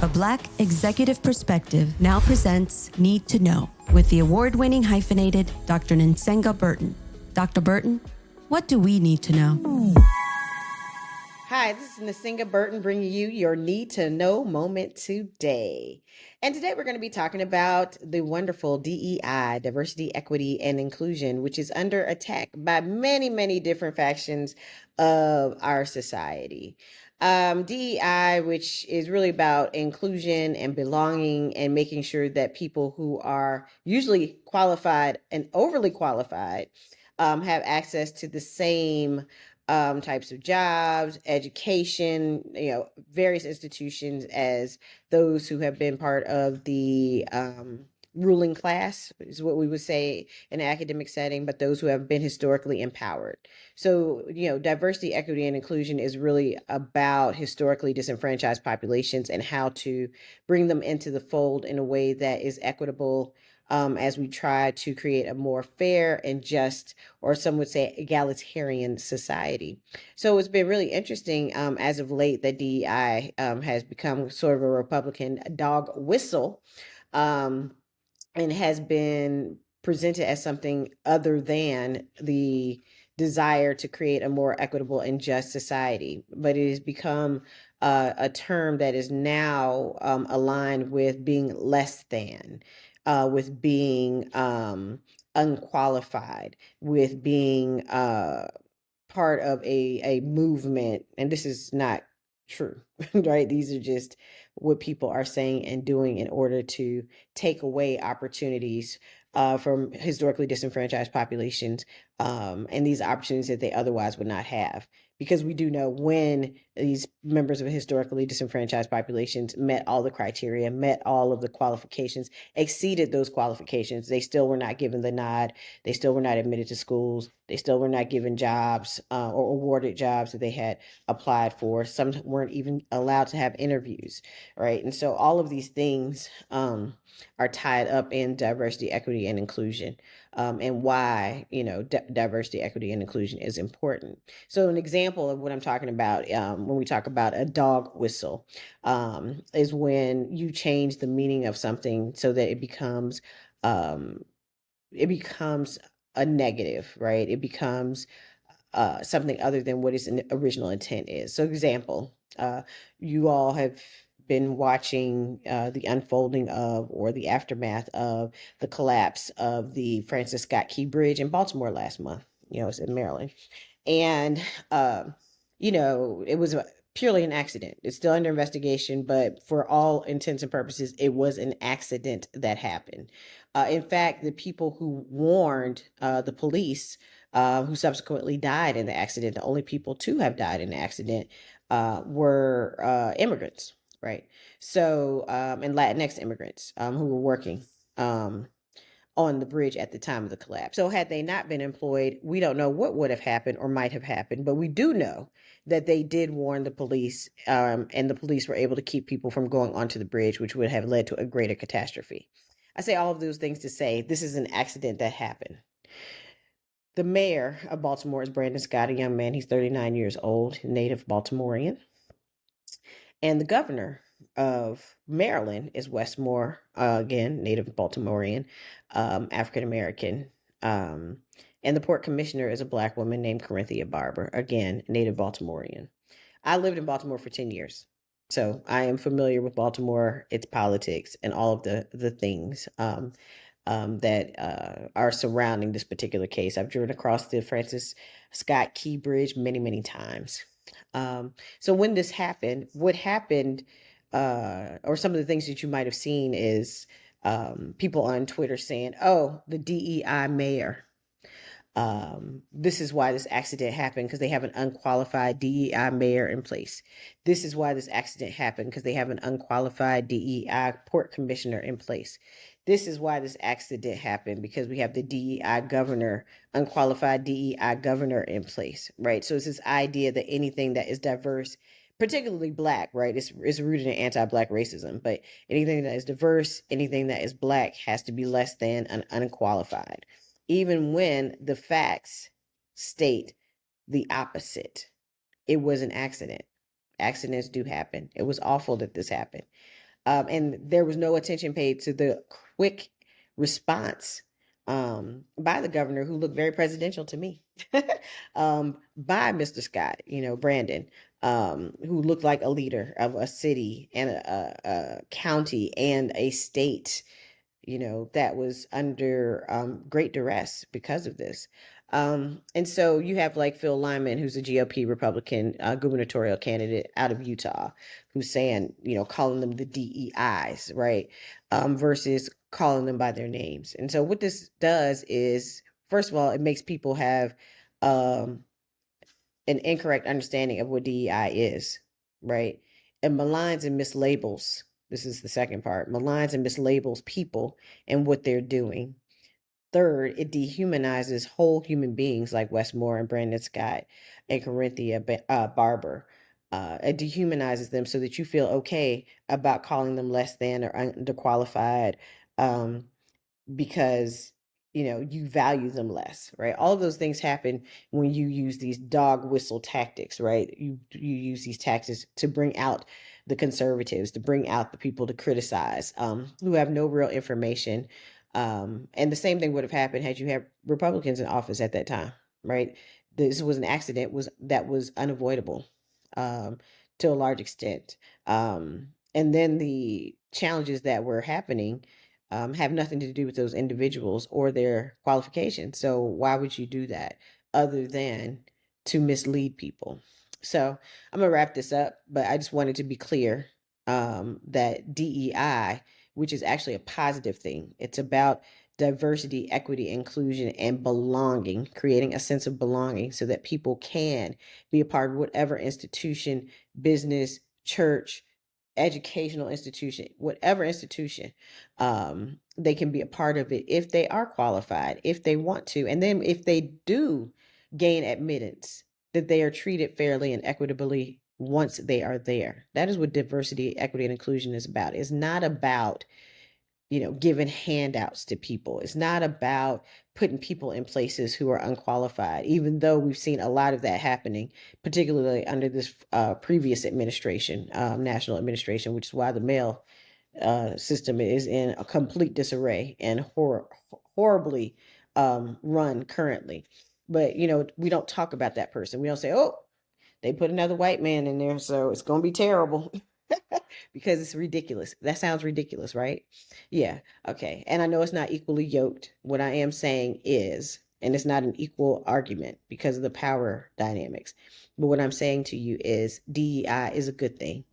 A Black executive perspective now presents Need to Know with the award-winning hyphenated Dr. Nsenga Burton. Dr. Burton, what do we need to know? Hi, this is Nsenga Burton bringing you your Need to Know moment today. And today we're going to be talking about the wonderful DEI, diversity, equity, and inclusion, which is under attack by many, many different factions of our society. DEI, which is really about inclusion and belonging and making sure that people who are usually qualified and overly qualified have access to the same types of jobs, education, various institutions as those who have been part of the ruling class is what we would say in an academic setting, but those who have been historically empowered. So, diversity, equity, and inclusion is really about historically disenfranchised populations and how to bring them into the fold in a way that is equitable, as we try to create a more fair and just, or some would say egalitarian society. So it's been really interesting as of late that DEI has become sort of a Republican dog whistle, and has been presented as something other than the desire to create a more equitable and just society. But it has become a term that is now aligned with being less than, with being unqualified, with being part of a movement. And this is not true, right? These are just what people are saying and doing in order to take away opportunities from historically disenfranchised populations, and these opportunities that they otherwise would not have. Because we do know when these members of historically disenfranchised populations met all the criteria, met all of the qualifications, exceeded those qualifications, they still were not given the nod. They still were not admitted to schools. They still were not given jobs or awarded jobs that they had applied for. Some weren't even allowed to have interviews, right? And so all of these things are tied up in diversity, equity, and inclusion, and why, diversity, equity, and inclusion is important. So an example of what I'm talking about when we talk about a dog whistle is when you change the meaning of something so that it becomes a negative, right? It becomes something other than what its original intent is. So example, you all have been watching the unfolding of, or the aftermath of, the collapse of the Francis Scott Key Bridge in Baltimore last month. It's in Maryland. And, it was purely an accident. It's still under investigation, but for all intents and purposes, it was an accident that happened. In fact, the people who warned the police, who subsequently died in the accident, the only people to have died in the accident were immigrants, right? So, and Latinx immigrants who were working on the bridge at the time of the collapse. So had they not been employed, we don't know what would have happened or might have happened, but we do know that they did warn the police, and the police were able to keep people from going onto the bridge, which would have led to a greater catastrophe. I say all of those things to say this is an accident that happened. The mayor of Baltimore is Brandon Scott, a young man. He's 39 years old, native Baltimorean. And the governor of Maryland is Wes Moore, again, native Baltimorean, African American. And the port commissioner is a Black woman named Corinthia Barber, again, native Baltimorean. I lived in Baltimore for 10 years. So I am familiar with Baltimore, its politics, and all of the things that are surrounding this particular case. I've driven across the Francis Scott Key Bridge many, many times. So when this happened, what happened, or some of the things that you might have seen is people on Twitter saying, oh, the DEI mayor. This is why this accident happened, because they have an unqualified DEI mayor in place. This is why this accident happened, because they have an unqualified DEI port commissioner in place. This is why this accident happened, because we have the DEI governor, unqualified DEI governor in place, right? So it's this idea that anything that is diverse, particularly Black, right? It's rooted in anti-Black racism, but anything that is diverse, anything that is Black has to be less than an unqualified, even when the facts state the opposite. It was an accident. Accidents do happen. It was awful that this happened. And there was no attention paid to the quick response by the governor, who looked very presidential to me, by Mr. Scott, Brandon, who looked like a leader of a city and a county and a state, that was under great duress because of this. And so you have like Phil Lyman, who's a GOP Republican gubernatorial candidate out of Utah, who's saying, calling them the DEIs, right? Versus calling them by their names. And so what this does is, first of all, it makes people have an incorrect understanding of what DEI is, right? It maligns and mislabels. This is the second part. Maligns and mislabels people and what they're doing. Third, it dehumanizes whole human beings like Wes Moore and Brandon Scott and Corinthia Barber. It dehumanizes them so that you feel okay about calling them less than or underqualified, because you value them less, right? All of those things happen when you use these dog whistle tactics, right? You use these tactics to bring out the conservatives, to bring out the people to criticize, who have no real information. And the same thing would have happened had you had Republicans in office at that time, right? This was an accident that was unavoidable, to a large extent. And then the challenges that were happening have nothing to do with those individuals or their qualifications. So why would you do that other than to mislead people? So I'm gonna wrap this up, but I just wanted to be clear that DEI, which is actually a positive thing, it's about diversity, equity, inclusion, and belonging, creating a sense of belonging so that people can be a part of whatever institution, business, church, educational institution, whatever institution, they can be a part of it if they are qualified, if they want to. And then if they do gain admittance, that they are treated fairly and equitably once they are there. That is what diversity, equity, and inclusion is about. It's not about giving handouts to people. It's not about putting people in places who are unqualified, even though we've seen a lot of that happening, particularly under this previous administration, national administration, which is why the mail system is in a complete disarray and horribly run currently. But, we don't talk about that person. We don't say, oh, they put another white man in there, so it's going to be terrible. Because it's ridiculous. That sounds ridiculous, right? Yeah. Okay. And I know it's not equally yoked. What I am saying is, and it's not an equal argument because of the power dynamics. But what I'm saying to you is DEI is a good thing.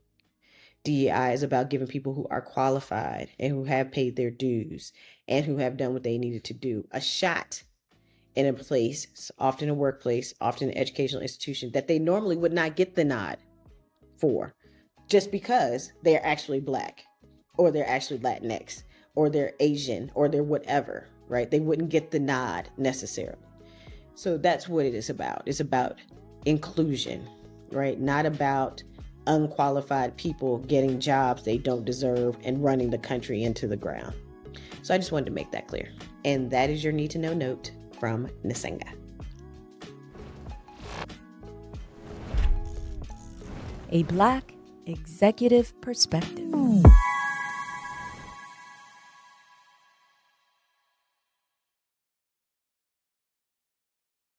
DEI is about giving people who are qualified and who have paid their dues and who have done what they needed to do a shot in a place, often a workplace, often an educational institution, that they normally would not get the nod for, just because they're actually Black or they're actually Latinx or they're Asian or they're whatever, right? They wouldn't get the nod necessarily. So that's what it is about. It's about inclusion, right? Not about unqualified people getting jobs they don't deserve and running the country into the ground. So I just wanted to make that clear. And that is your need to know note from Nsenga. A Black executive perspective.